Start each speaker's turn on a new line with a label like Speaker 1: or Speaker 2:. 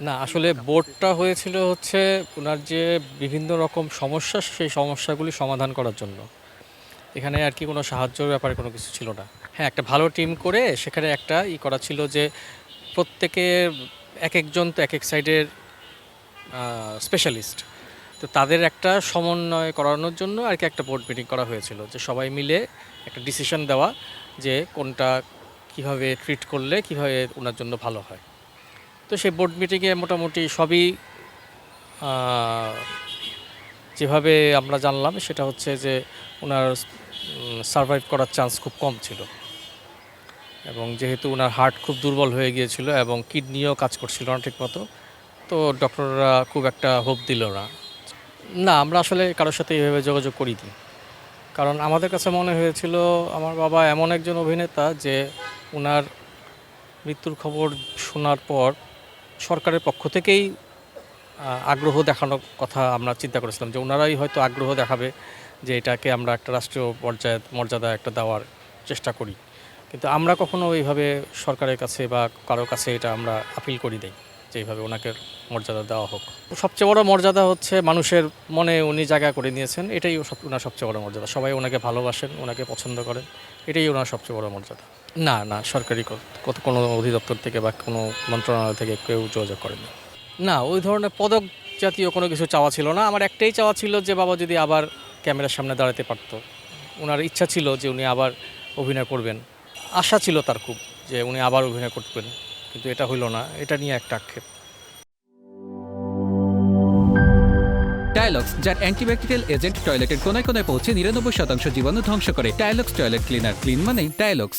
Speaker 1: না আসলে বোর্ডটা হয়েছিল হচ্ছে উনার যে বিভিন্ন রকম সমস্যা সেই সমস্যাগুলি সমাধান করার জন্য। এখানে আর কি কোনো সাহায্যের ব্যাপারে কোনো কিছু ছিল না। হ্যাঁ, একটা ভালো টিম করে সেখানে একটা করা ছিল যে প্রত্যেকে একেকজন তো একেক সাইডের স্পেশালিস্ট। তো তাদের একটা সমন্বয় করানোর জন্য আর কি একটা বোর্ড মিটিং করা হয়েছিল যে সবাই মিলে একটা ডিসিশন দেওয়া যে কোনটা কিভাবে ট্রিট করলে কিভাবে ওনার জন্য ভালো হয়। তো সেই বোর্ড মিটিংয়ে মোটামুটি সবই যেভাবে আমরা জানলাম সেটা হচ্ছে যে ওনার সারভাইভ করার চান্স খুব কম ছিল, এবং যেহেতু ওনার হার্ট খুব দুর্বল হয়ে গিয়েছিল এবং কিডনিও কাজ করছিল না ঠিকমতো, তো ডক্টররা খুব একটা হোপ দিল না। না, আমরা আসলে কারোর সাথে এইভাবে যোগাযোগ করিনি, কারণ আমাদের কাছে মনে হয়েছিল আমার বাবা এমন একজন অভিনেতা যে ওনার মৃত্যুর খবর শোনার পর সরকারের পক্ষ থেকেই আগ্রহ দেখানোর কথা আমরা চিন্তা করেছিলাম যে ওনারাই হয়তো আগ্রহ দেখাবে যে এটাকে আমরা একটা রাষ্ট্রীয় পর্যায়ে মর্যাদা একটা দেওয়ার চেষ্টা করি, কিন্তু আমরা কখনো ওইভাবে সরকারের কাছে বা কারোর কাছে এটা আমরা আপিল করি নাই যে এইভাবে ওনাকে মর্যাদা দেওয়া হোক। সবচেয়ে বড় মর্যাদা হচ্ছে মানুষের মনে উনি জায়গা করে নিয়েছেন, এটাই ওনার সবচেয়ে বড় মর্যাদা। সবাই ওনাকে ভালোবাসেন, ওনাকে পছন্দ করেন, এটাই ওনার সবচেয়ে বড় মর্যাদা। না না, সরকারি কত কোনো অধিদপ্তর থেকে বা কোনো মন্ত্রণালয় থেকে কেউ যোগাযোগ করেনি। না, ওই ধরনের পদক জাতীয় কোনো কিছু চাওয়া ছিল না। আমার একটাই চাওয়া ছিল যে বাবা যদি আবার ক্যামেরার সামনে দাঁড়াতে পারতো। ওনার ইচ্ছা ছিল যে উনি আবার অভিনয় করবেন, আশা ছিল তার খুব যে উনি আবার অভিনয় করবেন, কিন্তু এটা হইল না। এটা নিয়ে একটা আক্ষেপ।
Speaker 2: টাইলক্স, যার অ্যান্টিব্যাকটেরিয়াল এজেন্ট টয়লেটের কোনায় কোনায় পৌঁছে 99% জীবাণু ধ্বংস করে। টাইলক্স টয়লেট ক্লিনার, ক্লিন মানে টাইলক্স।